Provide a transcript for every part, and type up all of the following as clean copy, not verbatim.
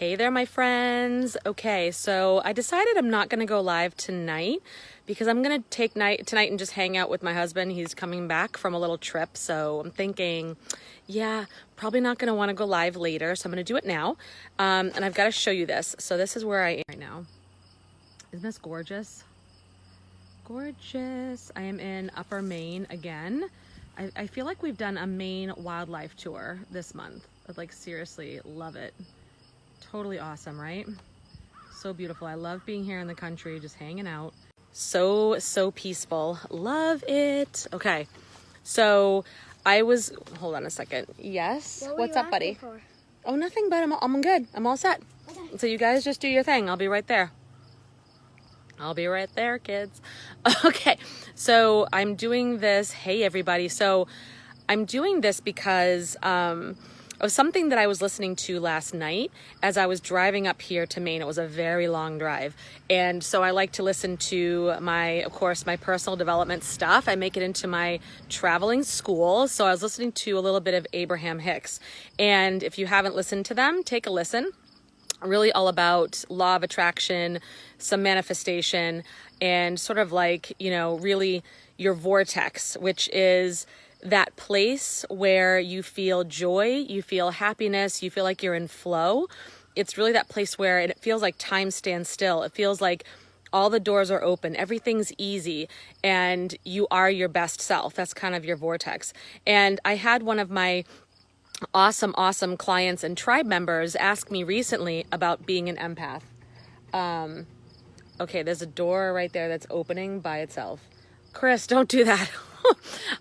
Hey there, my friends. Okay, so I decided I'm not going to go live tonight because I'm going to take tonight and just hang out with my husband. He's coming back from a little trip, so I'm thinking, yeah, probably not going to want to go live later, so I'm going to do it now. And I've got to show you this. So this is where I am right now. Isn't this gorgeous? Gorgeous. I am in Upper Maine again. I feel like we've done a Maine wildlife tour this month. Like, seriously, love it. Totally awesome, right? So beautiful. I love being here in the country, just hanging out. So peaceful. Love it. Okay, so hold on a second. Yes? What's up, buddy? For? Oh, nothing, but I'm good. I'm all set. Okay. So you guys just do your thing. I'll be right there. I'll be right there, kids. Okay, so I'm doing this. Hey, everybody. So I'm doing this because of something that I was listening to last night as I was driving up here to Maine. It was a very long drive. And so I like to listen to of course, my personal development stuff. I make it into my traveling school. So I was listening to a little bit of Abraham Hicks. And if you haven't listened to them, take a listen. Really all about law of attraction, some manifestation, and sort of like, really your vortex, which is that place where you feel joy, you feel happiness, you feel like you're in flow. It's really that place where it feels like time stands still. It feels like all the doors are open, everything's easy, and you are your best self. That's kind of your vortex. And I had one of my awesome clients and tribe members ask me recently about being an empath. Okay, there's a door right there that's opening by itself. Chris, don't do that. I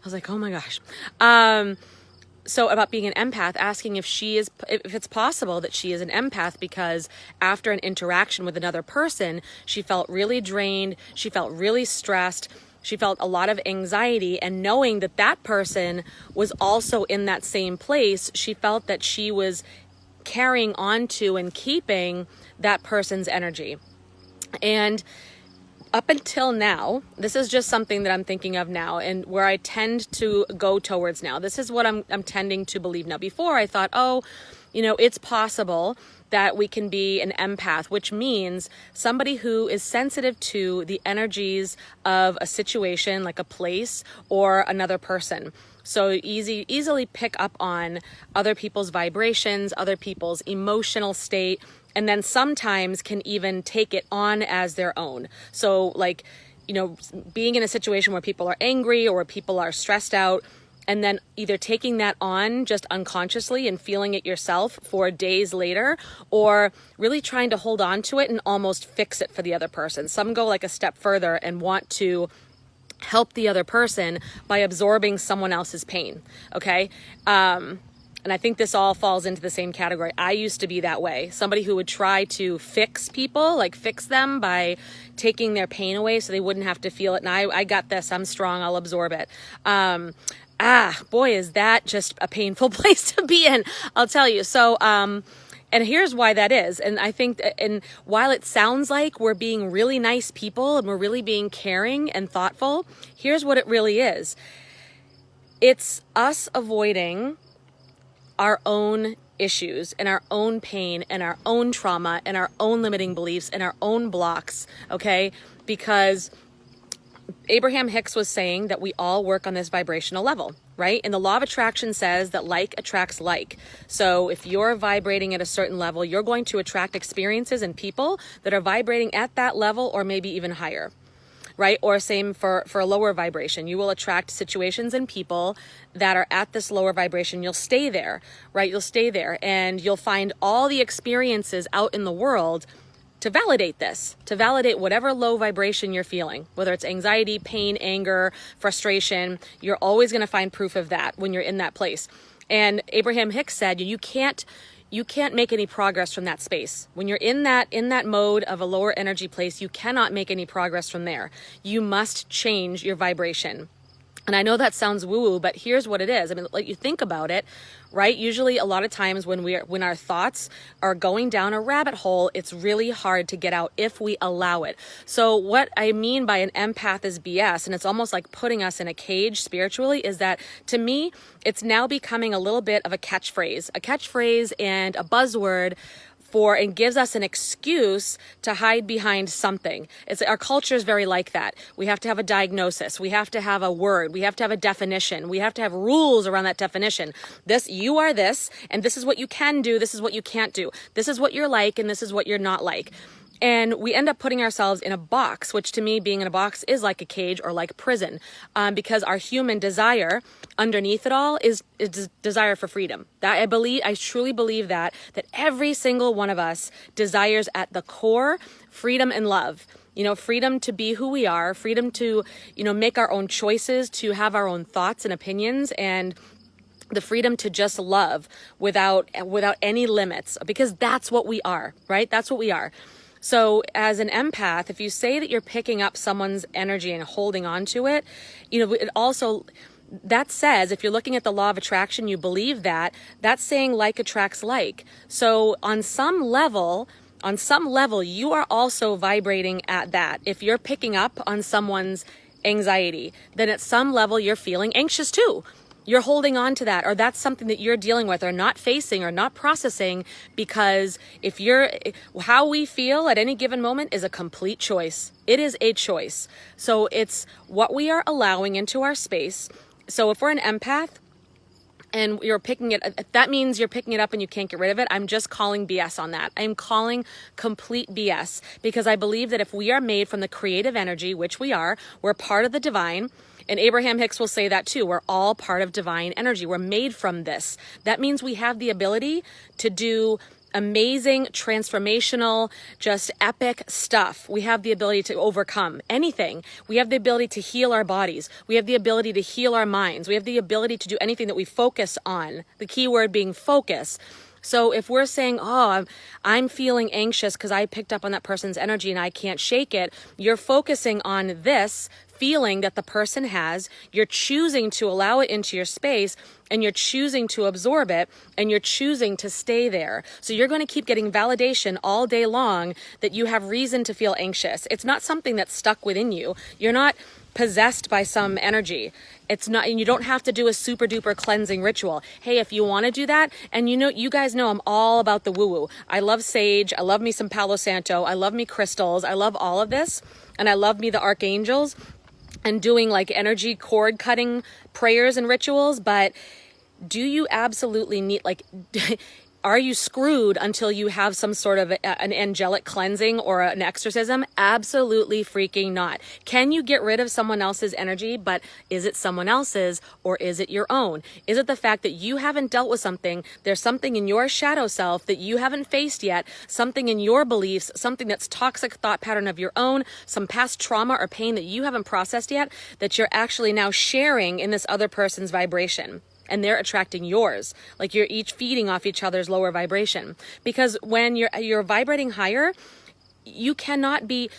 was like, oh my gosh. So about being an empath, asking if it's possible that she is an empath because after an interaction with another person, she felt really drained. She felt really stressed. She felt a lot of anxiety, and knowing that that person was also in that same place, she felt that she was carrying on to and keeping that person's energy. And up until now, this is just something that I'm thinking of now and where I tend to go towards now. This is what I'm tending to believe now. Before I thought, it's possible that we can be an empath, which means somebody who is sensitive to the energies of a situation, like a place or another person. So easily pick up on other people's vibrations, other people's emotional state, and then sometimes can even take it on as their own. So like, being in a situation where people are angry or people are stressed out, and then either taking that on just unconsciously and feeling it yourself for days later, or really trying to hold on to it and almost fix it for the other person. Some go like a step further and want to help the other person by absorbing someone else's pain, okay? And I think this all falls into the same category. I used to be that way. Somebody who would try to fix people, like fix them by taking their pain away so they wouldn't have to feel it. And I got this, I'm strong, I'll absorb it. Boy, is that just a painful place to be in, I'll tell you. So, and here's why that is. And I think, and while it sounds like we're being really nice people and we're really being caring and thoughtful, here's what it really is. It's us avoiding our own issues and our own pain and our own trauma and our own limiting beliefs and our own blocks, okay? Because Abraham Hicks was saying that we all work on this vibrational level, right? And the law of attraction says that like attracts like. So if you're vibrating at a certain level, you're going to attract experiences and people that are vibrating at that level or maybe even higher, right? Or same for a lower vibration. You will attract situations and people that are at this lower vibration. You'll stay there, right? You'll stay there and you'll find all the experiences out in the world to validate this, to validate whatever low vibration you're feeling, whether it's anxiety, pain, anger, frustration. You're always going to find proof of that when you're in that place. And Abraham Hicks said, you can't make any progress from that space. When you're in that mode of a lower energy place, you cannot make any progress from there. You must change your vibration. And I know that sounds woo-woo, but here's what it is. I mean, like, you think about it, right? Usually a lot of times when our thoughts are going down a rabbit hole, it's really hard to get out if we allow it. So what I mean by an empath is BS, and it's almost like putting us in a cage spiritually, is that to me, it's now becoming a little bit of a catchphrase and a buzzword and gives us an excuse to hide behind something. Our culture is very like that. We have to have a diagnosis. We have to have a word. We have to have a definition. We have to have rules around that definition. You are this, and this is what you can do. This is what you can't do. This is what you're like, and this is what you're not like. And we end up putting ourselves in a box, which to me, being in a box is like a cage or like prison, because our human desire underneath it all is desire for freedom. That I truly believe that every single one of us desires at the core freedom and love. Freedom to be who we are, freedom to, make our own choices, to have our own thoughts and opinions, and the freedom to just love without any limits, because that's what we are, right? That's what we are. So as an empath, if you say that you're picking up someone's energy and holding on to it, it also, that says, if you're looking at the law of attraction, you believe that's saying like attracts like. So on some level, you are also vibrating at that. If you're picking up on someone's anxiety, then at some level you're feeling anxious too. You're holding on to that, or that's something that you're dealing with or not facing or not processing, because how we feel at any given moment is a complete choice. It is a choice. So it's what we are allowing into our space. So if we're an empath and you're picking it, that means you're picking it up and you can't get rid of it. I'm just calling BS on that. I'm calling complete BS, because I believe that if we are made from the creative energy, which we are, we're part of the divine. And Abraham Hicks will say that too. We're all part of divine energy. We're made from this. That means we have the ability to do amazing, transformational, just epic stuff. We have the ability to overcome anything. We have the ability to heal our bodies. We have the ability to heal our minds. We have the ability to do anything that we focus on. The key word being focus. So if we're saying, I'm feeling anxious because I picked up on that person's energy and I can't shake it, you're focusing on this feeling that the person has, you're choosing to allow it into your space, and you're choosing to absorb it, and you're choosing to stay there. So you're going to keep getting validation all day long that you have reason to feel anxious. It's not something that's stuck within you. You're not possessed by some energy. It's not, and you don't have to do a super duper cleansing ritual. Hey, if you want to do that, and you guys know I'm all about the woo-woo. I love sage. I love me some Palo Santo. I love me crystals. I love all of this. And I love me the archangels and doing like energy cord cutting prayers and rituals. But do you absolutely need, are you screwed until you have some sort of an angelic cleansing or an exorcism? Absolutely freaking not. Can you get rid of someone else's energy? But is it someone else's, or is it your own? Is it the fact that you haven't dealt with something? There's something in your shadow self that you haven't faced yet, something in your beliefs, something that's toxic thought pattern of your own, some past trauma or pain that you haven't processed yet, that you're actually now sharing in this other person's vibration. And they're attracting yours. Like you're each feeding off each other's lower vibration. Because when you're vibrating higher, you cannot be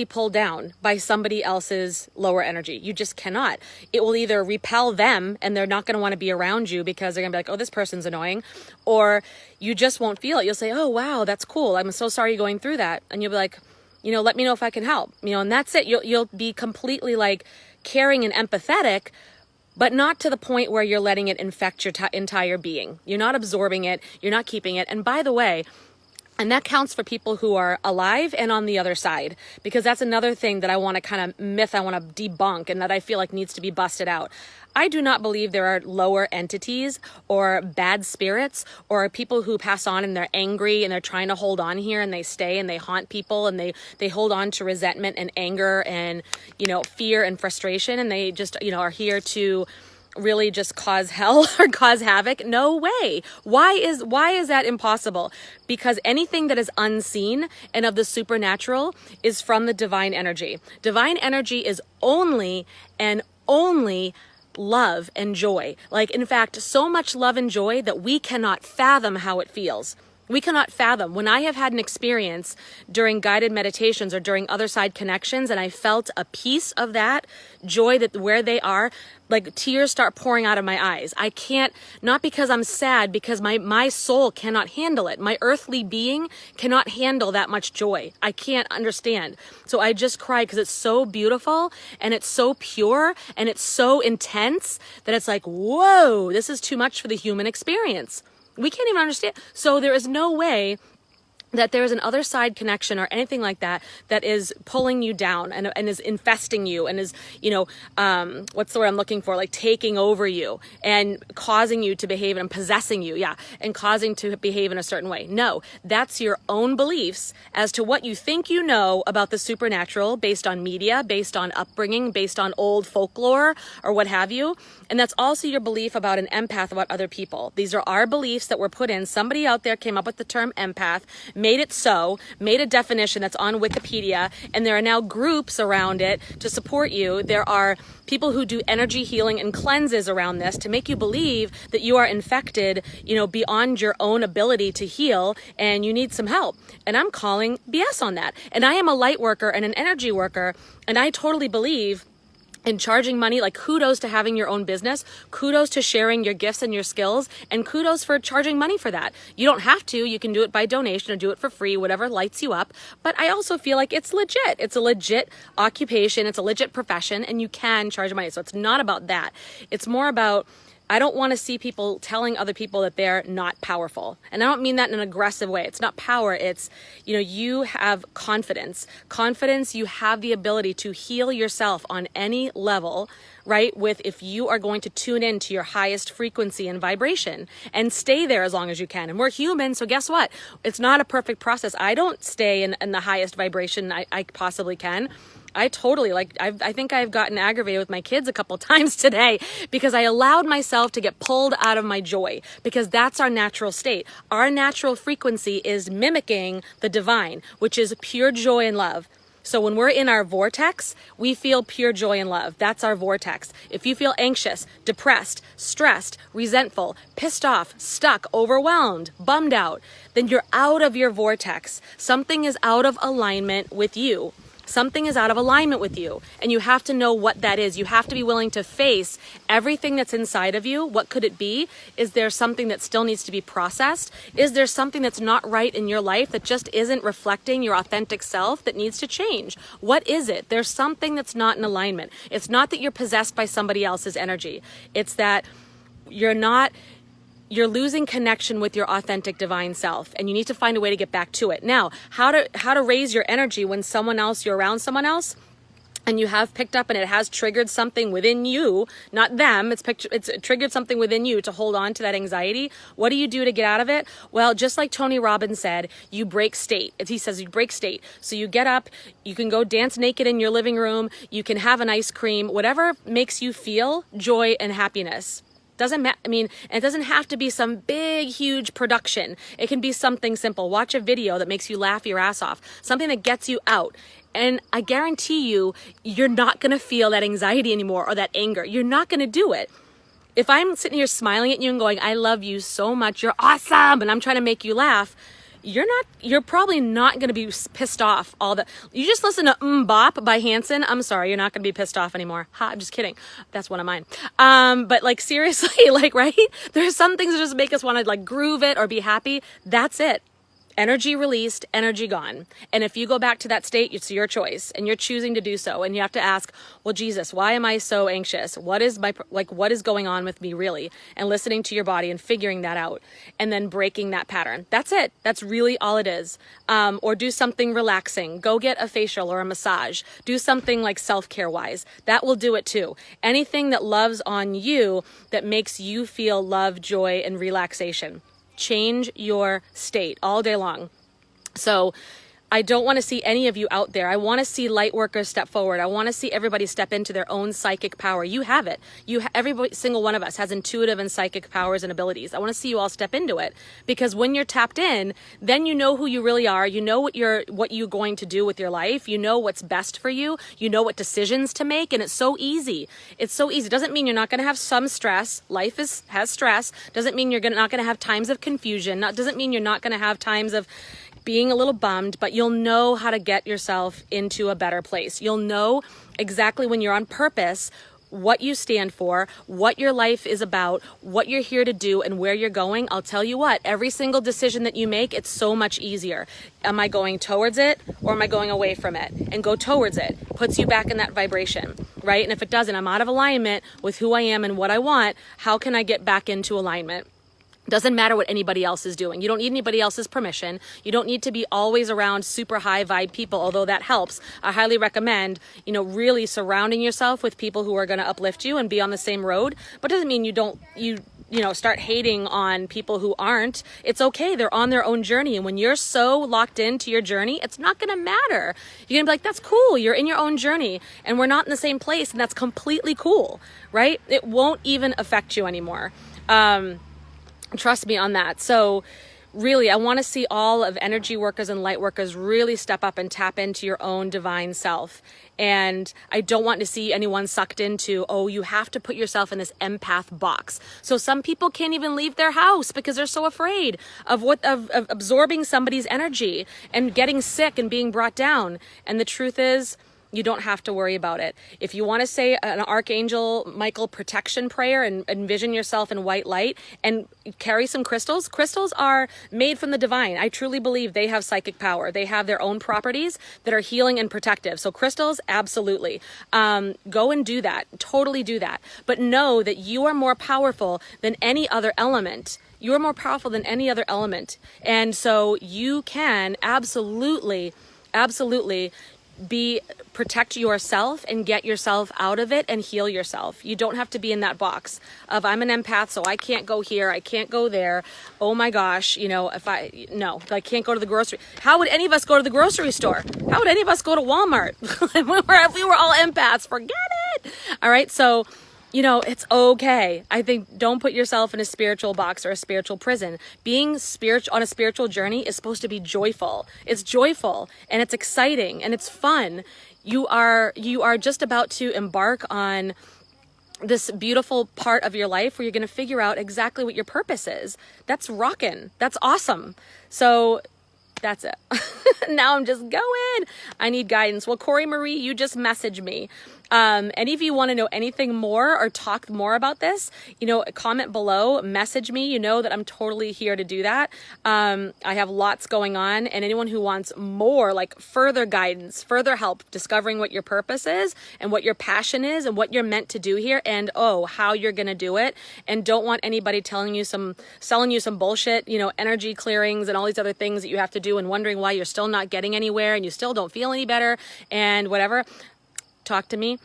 pulled down by somebody else's lower energy. You just cannot. It will either repel them and they're not going to want to be around you because they're going to be like, oh, this person's annoying. Or you just won't feel it. You'll say, oh, wow, that's cool. I'm so sorry you're going through that. And you'll be like, let me know if I can help. And that's it. You'll be completely like caring and empathetic, but not to the point where you're letting it infect your entire being. You're not absorbing it. You're not keeping it. And by the way, and that counts for people who are alive and on the other side, because that's another thing that I want to kind of I want to debunk, and that I feel like needs to be busted out. I do not believe there are lower entities or bad spirits or people who pass on and they're angry and they're trying to hold on here and they stay and they haunt people and they hold on to resentment and anger and, fear and frustration, and they just, are here to really just cause hell or cause havoc. No way. Why is that impossible? Because anything that is unseen and of the supernatural is from the divine energy. Divine energy is only and only love and joy. Like, in fact, so much love and joy that we cannot fathom how it feels. We cannot fathom. When I have had an experience during guided meditations or during other side connections, and I felt a piece of that joy, that where they are, like tears start pouring out of my eyes. I can't, not because I'm sad, because my soul cannot handle it. My earthly being cannot handle that much joy. I can't understand. So I just cry because it's so beautiful and it's so pure and it's so intense that it's like, whoa, this is too much for the human experience. We can't even understand. So there is no way that there is an other side connection or anything like that that is pulling you down and is infesting you and is, what's the word I'm looking for? Like taking over you and causing you to behave and possessing you. Yeah. And causing to behave in a certain way. No, that's your own beliefs as to what you think you know about the supernatural based on media, based on upbringing, based on old folklore or what have you. And that's also your belief about an empath, about other people. These are our beliefs that were put in. Somebody out there came up with the term empath, made it so, made a definition that's on Wikipedia, and there are now groups around it to support you. There are people who do energy healing and cleanses around this to make you believe that you are infected, beyond your own ability to heal and you need some help. And I'm calling BS on that. And I am a light worker and an energy worker, and I totally believe in charging money. Like, kudos to having your own business, kudos to sharing your gifts and your skills, and kudos for charging money for that. You don't have to. You can do it by donation or do it for free, whatever lights you up. But I also feel like it's legit. It's a legit occupation. It's a legit profession, and you can charge money. So it's not about that. It's more about, I don't want to see people telling other people that they're not powerful. And I don't mean that in an aggressive way. It's not power. It's, you have confidence. Confidence, you have the ability to heal yourself on any level, right? If you are going to tune in to your highest frequency and vibration and stay there as long as you can. And we're human, so guess what? It's not a perfect process. I don't stay in the highest vibration I possibly can. I totally, I think I've gotten aggravated with my kids a couple times today because I allowed myself to get pulled out of my joy, because that's our natural state. Our natural frequency is mimicking the divine, which is pure joy and love. So when we're in our vortex, we feel pure joy and love. That's our vortex. If you feel anxious, depressed, stressed, resentful, pissed off, stuck, overwhelmed, bummed out, then you're out of your vortex. Something is out of alignment with you. Something is out of alignment with you, and you have to know what that is. You have to be willing to face everything that's inside of you. What could it be? Is there something that still needs to be processed? Is there something that's not right in your life that just isn't reflecting your authentic self that needs to change? What is it? There's something that's not in alignment. It's not that you're possessed by somebody else's energy. It's that you're losing connection with your authentic divine self, and you need to find a way to get back to it. Now, how to raise your energy when you're around someone else, and you have picked up and it has triggered something within you, not them, it's triggered something within you to hold on to that anxiety. What do you do to get out of it? Well, just like Tony Robbins said, you break state. He says you break state. So you get up, you can go dance naked in your living room, you can have an ice cream, whatever makes you feel joy and happiness. It doesn't have to be some big, huge production. It can be something simple. Watch a video that makes you laugh your ass off. Something that gets you out. And I guarantee you're not going to feel that anxiety anymore or that anger. You're not going to do it. If I'm sitting here smiling at you and going, I love you so much, you're awesome, and I'm trying to make you laugh, you're probably not going to be pissed off you just listen to Bop by Hanson. I'm sorry, you're not going to be pissed off anymore. I'm just kidding. That's one of mine. But seriously, right? There's some things that just make us want to groove it or be happy. That's it. Energy released, energy gone. And if you go back to that state, it's your choice, and you're choosing to do so. And you have to ask, well, Jesus, why am I so anxious? What is what is going on with me really? And listening to your body and figuring that out, and then breaking that pattern. That's it. That's really all it is. Or do something relaxing. Go get a facial or a massage. Do something self-care wise. That will do it too. Anything that loves on you, that makes you feel love, joy, and relaxation. Change your state all day long. So I don't want to see any of you out there. I want to see light workers step forward. I want to see everybody step into their own psychic power. You have it. Every single one of us has intuitive and psychic powers and abilities. I want to see you all step into it, because when you're tapped in, then you know who you really are. You know what you're going to do with your life. You know what's best for you. You know what decisions to make, and it's so easy. It's so easy. It doesn't mean you're not going to have some stress. Life has stress. Doesn't mean you're not going to have times of confusion. Doesn't mean you're not going to have times of being a little bummed, but you'll know how to get yourself into a better place. You'll know exactly when you're on purpose, what you stand for, what your life is about, what you're here to do, and where you're going. I'll tell you what, every single decision that you make, it's so much easier. Am I going towards it, or am I going away from it? And go towards it puts you back in that vibration, right? And if it doesn't, I'm out of alignment with who I am and what I want, how can I get back into alignment? Doesn't matter what anybody else is doing. You don't need anybody else's permission. You don't need to be always around super high vibe people, although that helps. I highly recommend, really surrounding yourself with people who are going to uplift you and be on the same road. But it doesn't mean you start hating on people who aren't. It's okay. They're on their own journey. And when you're so locked into your journey, it's not going to matter. You're going to be like, that's cool. You're in your own journey and we're not in the same place. And that's completely cool, right? It won't even affect you anymore. Trust me on that. So really, I want to see all of energy workers and light workers really step up and tap into your own divine self. And I don't want to see anyone sucked into, oh, you have to put yourself in this empath box. So some people can't even leave their house because they're so afraid of absorbing somebody's energy and getting sick and being brought down. And the truth is, you don't have to worry about it. If you want to say an Archangel Michael protection prayer and envision yourself in white light and carry some crystals, crystals are made from the divine. I truly believe they have psychic power. They have their own properties that are healing and protective. So crystals, absolutely. Go and do that. Totally do that. But know that you are more powerful than any other element. You are more powerful than any other element. And so you can absolutely protect yourself and get yourself out of it and heal yourself. You don't have to be in that box of I'm an empath, so I can't go here, I can't go there. Oh my gosh, if I can't go to the grocery. How would any of us go to the grocery store? How would any of us go to Walmart? If we were all empaths, forget it. All right, so it's okay. I think don't put yourself in a spiritual box or a spiritual prison. Being spiritual on a spiritual journey is supposed to be joyful. It's joyful and it's exciting and it's fun. You are just about to embark on this beautiful part of your life where you're going to figure out exactly what your purpose is. That's rockin'. That's awesome. So that's it. Now I'm just going. I need guidance. Well, Corey Marie, you just messaged me. Any of you want to know anything more or talk more about this, comment below, message me. You know that I'm totally here to do that. I have lots going on, and anyone who wants more, like further guidance, further help discovering what your purpose is and what your passion is and what you're meant to do here and how you're going to do it, and don't want anybody selling you some bullshit, energy clearings and all these other things that you have to do and wondering why you're still not getting anywhere and you still don't feel any better and whatever. Talk to me.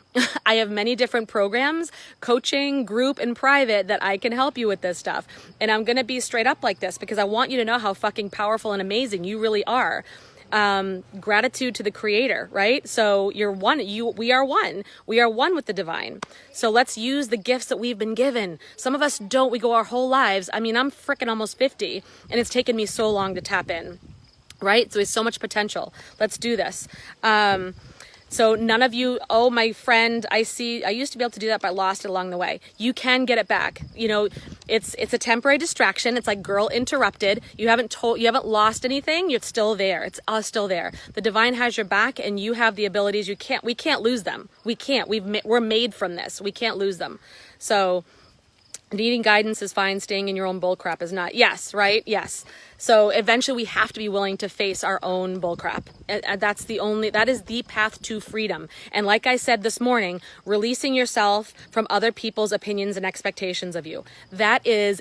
I have many different programs, coaching, group, and private that I can help you with this stuff. And I'm going to be straight up like this because I want you to know how fucking powerful and amazing you really are. Gratitude to the creator, right? So you're one, we are one. We are one with the divine. So let's use the gifts that we've been given. Some of us don't. We go our whole lives. I mean, I'm freaking almost 50 and it's taken me so long to tap in, right? So there's so much potential. Let's do this. So none of you, my friend, I used to be able to do that, but I lost it along the way. You can get it back. It's a temporary distraction. It's like girl interrupted. You haven't lost anything. You're still there. It's still there. The divine has your back and you have the abilities. We can't lose them. We can't, we're made from this. We can't lose them. So needing guidance is fine. Staying in your own bullcrap is not. Yes, right? Yes. So eventually we have to be willing to face our own bullcrap. That is the path to freedom. And like I said this morning, releasing yourself from other people's opinions and expectations of you. That is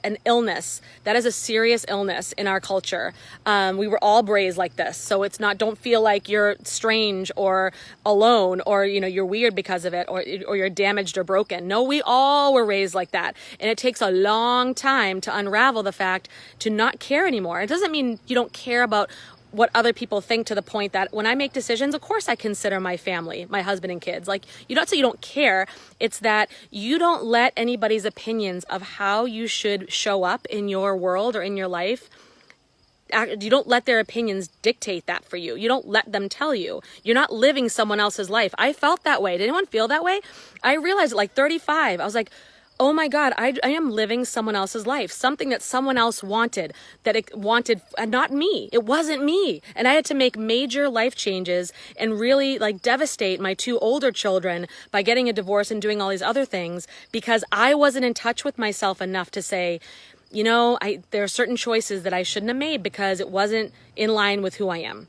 an illness. That is a serious illness in our culture. We were all raised like this. So don't feel like you're strange or alone or, you're weird because of it or you're damaged or broken. No, we all were raised like that. And it takes a long time to unravel the fact to not care anymore. It doesn't mean you don't care about what other people think, to the point that when I make decisions, of course I consider my family, my husband and kids. Like, you don't say you don't care. It's that you don't let anybody's opinions of how you should show up in your world or in your life. You don't let their opinions dictate that for you. You don't let them tell you. You're not living someone else's life. I felt that way. Did anyone feel that way? I realized at like 35, I was like, oh my God, I am living someone else's life, something that someone else wanted, not me. It wasn't me. And I had to make major life changes and really devastate my two older children by getting a divorce and doing all these other things because I wasn't in touch with myself enough to say, there are certain choices that I shouldn't have made because it wasn't in line with who I am.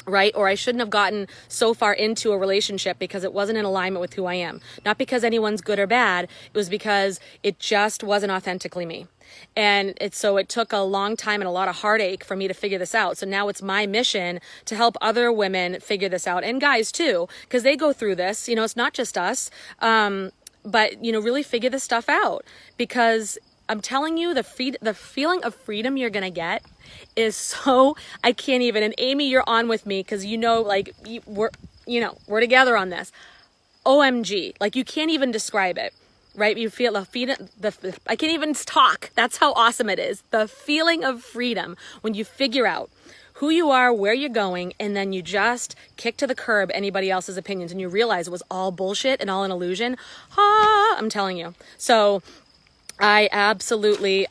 right? Or I shouldn't have gotten so far into a relationship because it wasn't in alignment with who I am. Not because anyone's good or bad. It was because it just wasn't authentically me. And so it took a long time and a lot of heartache for me to figure this out. So now it's my mission to help other women figure this out, and guys too, because they go through this. You know, it's not just us. But, you know, really figure this stuff out, because I'm telling you, the feeling of freedom you're going to get is so, I can't even. And Amy, you're on with me because, you know, like we're together on this. OMG, like you can't even describe it, right? You feel I can't even talk. That's how awesome it is. The feeling of freedom when you figure out who you are, where you're going, and then you just kick to the curb anybody else's opinions and you realize it was all bullshit and all an illusion. I'm telling you. So I absolutely,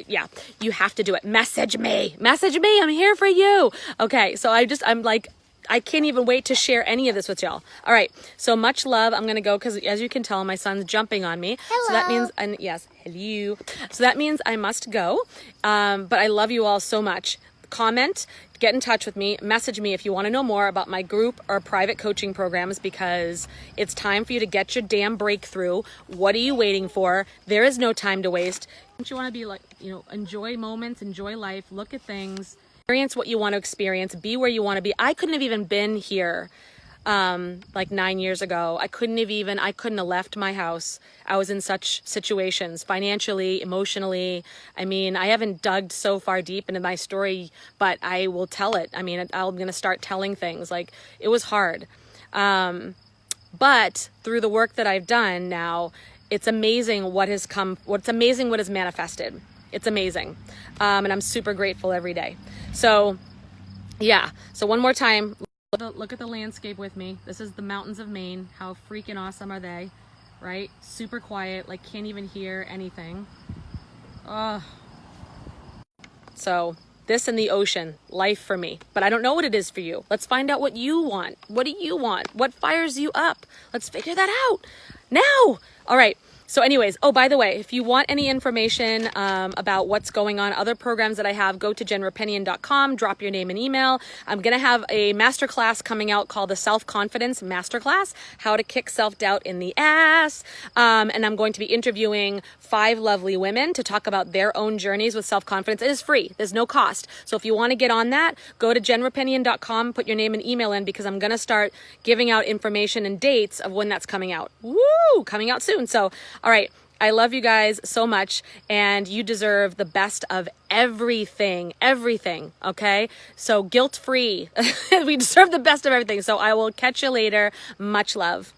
yeah, you have to do it. Message me, I'm here for you. Okay. So I'm like, I can't even wait to share any of this with y'all. All right. So much love. I'm going to go because, as you can tell, my son's jumping on me. Hello. So that means, and yes, hello. So that means I must go. But I love you all so much. Comment, get in touch with me, message me if you want to know more about my group or private coaching programs, because it's time for you to get your damn breakthrough. What are you waiting for? There is no time to waste. Don't you want to be like, you know, enjoy moments, enjoy life, look at things, experience what you want to experience, be where you want to be. I couldn't have even been here like 9 years ago. I couldn't have left my house. I was in such situations, financially, emotionally. I mean, I haven't dug so far deep into my story, but I will tell it. I mean, I'm going to start telling things. Like, it was hard. But through the work that I've done now, it's amazing what has manifested. It's amazing. And I'm super grateful every day. So yeah. So one more time, look at the landscape with me. This is the mountains of Maine. How freaking awesome are they? Right? Super quiet, like can't even hear anything. So this and the ocean, life for me. But I don't know what it is for you. Let's find out what you want. What do you want? What fires you up? Let's figure that out now. All right. So anyways, oh, by the way, if you want any information about what's going on, other programs that I have, go to jenrapinion.com, drop your name and email. I'm going to have a masterclass coming out called the Self-Confidence Masterclass, how to kick self-doubt in the ass. And I'm going to be interviewing 5 lovely women to talk about their own journeys with self-confidence. It is free. There's no cost. So if you want to get on that, go to jenrapinion.com, put your name and email in, because I'm going to start giving out information and dates of when that's coming out. Woo! Coming out soon. So all right. I love you guys so much, and you deserve the best of everything, okay? So guilt-free. We deserve the best of everything. So I will catch you later. Much love.